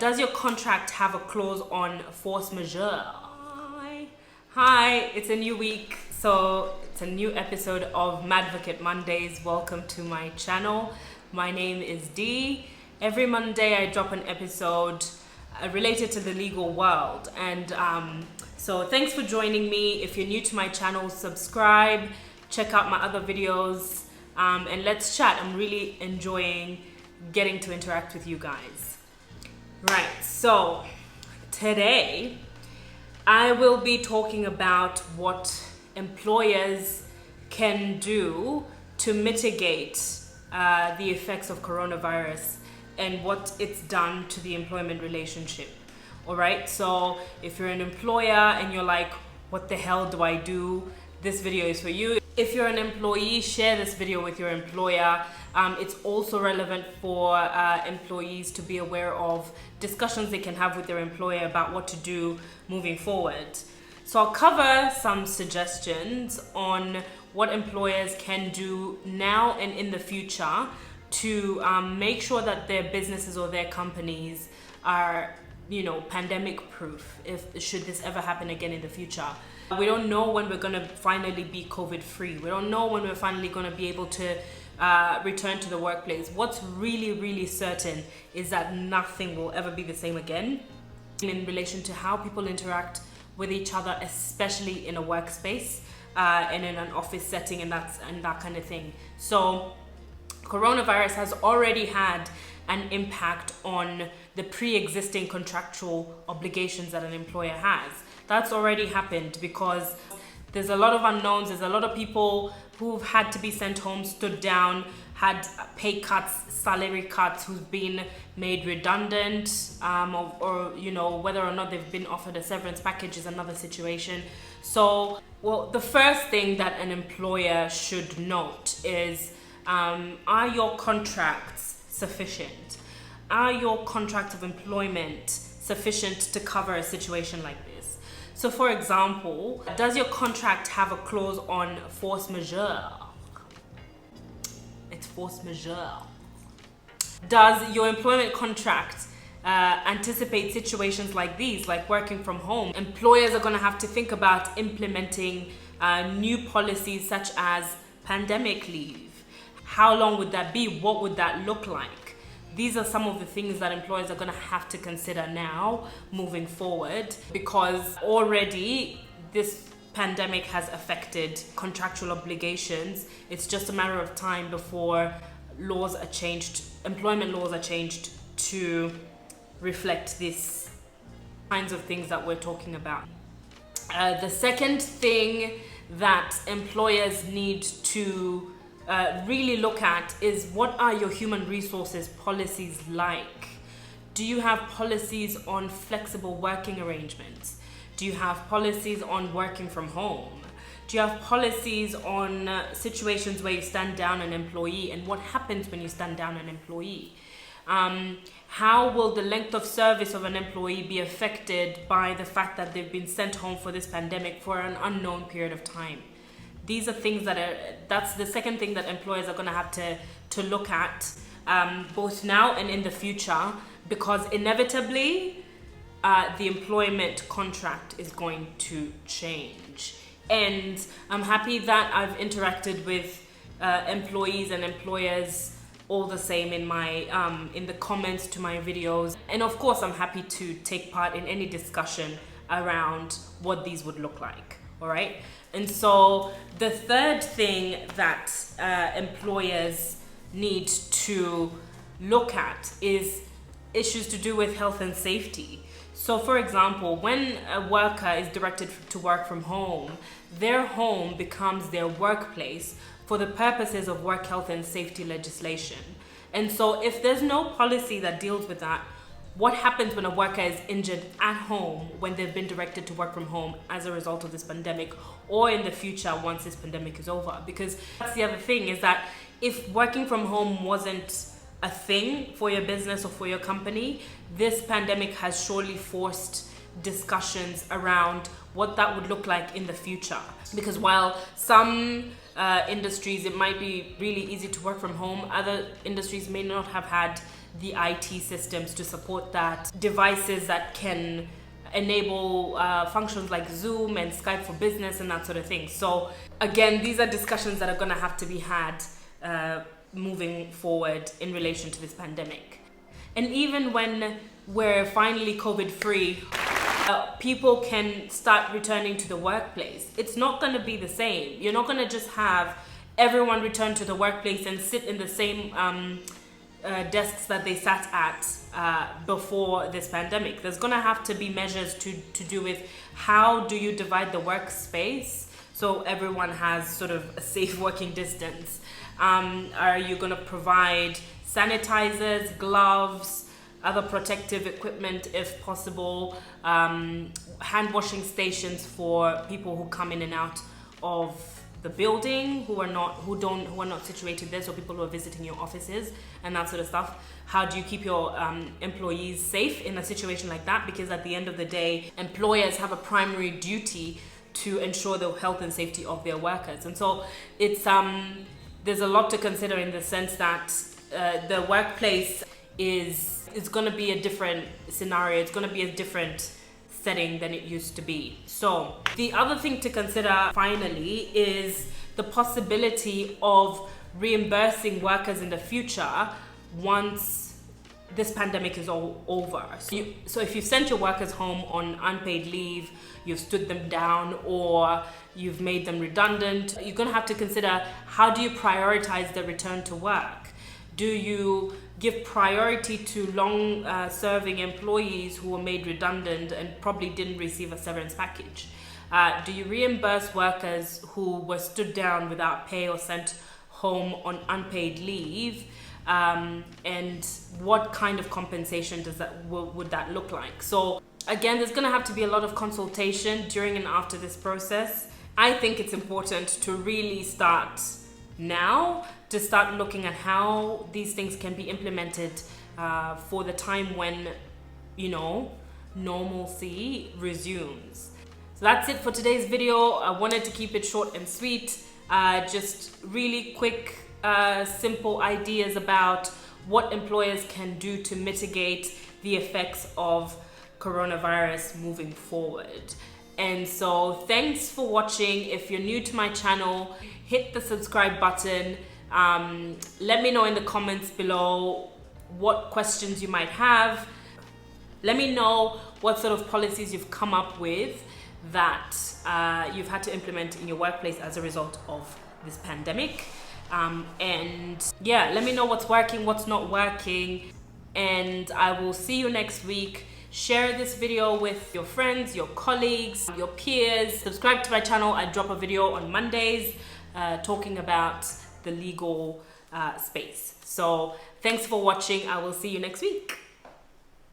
Does your contract have a clause on force majeure? Hi, it's a new week, so it's a new episode of Madvocate Mondays. Welcome to my channel. My name is Dee. Every Monday I drop an episode related to the legal world, and so thanks for joining me. If you're new to my channel, subscribe, check out my other videos, and let's chat. I'm really enjoying getting to interact with you guys. Right, so today I will be talking about what employers can do to mitigate the effects of coronavirus and what it's done to the employment relationship. All right, so if you're an employer and you're like, what the hell do I do? This video is for you. If you're an employee, share this video with your employer. It's also relevant for employees to be aware of discussions they can have with their employer about what to do moving forward. So I'll cover some suggestions on what employers can do now and in the future to make sure that their businesses or their companies are, pandemic proof should this ever happen again in the future. We don't know when we're going to finally be COVID free. We don't know when we're finally going to be able to return to the workplace. What's really, really certain is that nothing will ever be the same again in relation to how people interact with each other, especially in a workspace and in an office setting and that kind of thing. So coronavirus has already had an impact on the pre-existing contractual obligations that an employer has. That's already happened because there's a lot of unknowns. There's a lot of people who've had to be sent home, stood down, had pay cuts, salary cuts, who've been made redundant, or whether or not they've been offered a severance package is another situation. So, the first thing that an employer should note is, are your contracts sufficient? Are your contracts of employment sufficient to cover a situation like this? So for example, does your contract have a clause on force majeure? It's force majeure. Does your employment contract anticipate situations like these, like working from home? Employers are going to have to think about implementing new policies such as pandemic leave. How long would that be? What would that look like? These are some of the things that employers are going to have to consider now moving forward, because already this pandemic has affected contractual obligations. It's just a matter of time before laws are changed, employment laws are changed to reflect these kinds of things that we're talking about. The second thing that employers need to really look at is, what are your human resources policies like? Do you have policies on flexible working arrangements? Do you have policies on working from home? Do you have policies on situations where you stand down an employee and what happens when you stand down an employee? How will the length of service of an employee be affected by the fact that they've been sent home for this pandemic for an unknown period of time? These are things that's the second thing that employers are going to have to look at, both now and in the future, because inevitably the employment contract is going to change. And I'm happy that I've interacted with employees and employers all the same in my in the comments to my videos. And of course, I'm happy to take part in any discussion around what these would look like. All right. And so the third thing that employers need to look at is issues to do with health and safety. So for example, when a worker is directed to work from home, their home becomes their workplace for the purposes of work health and safety legislation. And so if there's no policy that deals with that, what happens when a worker is injured at home when they've been directed to work from home as a result of this pandemic, or in the future once this pandemic is over? Because that's the other thing, is that if working from home wasn't a thing for your business or for your company, this pandemic has surely forced discussions around what that would look like in the future. Because while some industries it might be really easy to work from home, other industries may not have had the IT systems to support that, devices that can enable functions like Zoom and Skype for Business and that sort of thing. So again, these are discussions that are going to have to be had moving forward in relation to this pandemic. And even when we're finally COVID-free, people can start returning to the workplace. It's not going to be the same. You're not going to just have everyone return to the workplace and sit in the same desks that they sat at before this pandemic. There's going to have to be measures to do with how do you divide the workspace so everyone has sort of a safe working distance. Are you going to provide sanitizers, gloves, other protective equipment if possible, hand washing stations for people who come in and out of the building who are not situated there, so people who are visiting your offices and that sort of stuff. How do you keep your employees safe in a situation like that? Because at the end of the day, employers have a primary duty to ensure the health and safety of their workers. And so it's there's a lot to consider in the sense that the workplace is going to be a different scenario. It's going to be a different setting than it used to be. So the other thing to consider finally is the possibility of reimbursing workers in the future once this pandemic is all over. So if you've sent your workers home on unpaid leave, you've stood them down, or you've made them redundant, you're going to have to consider, how do you prioritize the return to work? Do you give priority to long-serving employees who were made redundant and probably didn't receive a severance package? Do you reimburse workers who were stood down without pay or sent home on unpaid leave? And what kind of compensation would that look like? So again, there's going to have to be a lot of consultation during and after this process. I think it's important to really start now, to start looking at how these things can be implemented for the time when, normalcy resumes. So that's it for today's video. I wanted to keep it short and sweet. Just really quick, simple ideas about what employers can do to mitigate the effects of coronavirus moving forward. And so thanks for watching. If you're new to my channel, hit the subscribe button. Let me know in the comments below what questions you might have. Let me know what sort of policies you've come up with that you've had to implement in your workplace as a result of this pandemic. And yeah, let me know what's working, what's not working. And I will see you next week. Share this video with your friends, your colleagues, your peers. Subscribe to my channel. I drop a video on Mondays talking about the legal space. So thanks for watching. I will see you next week.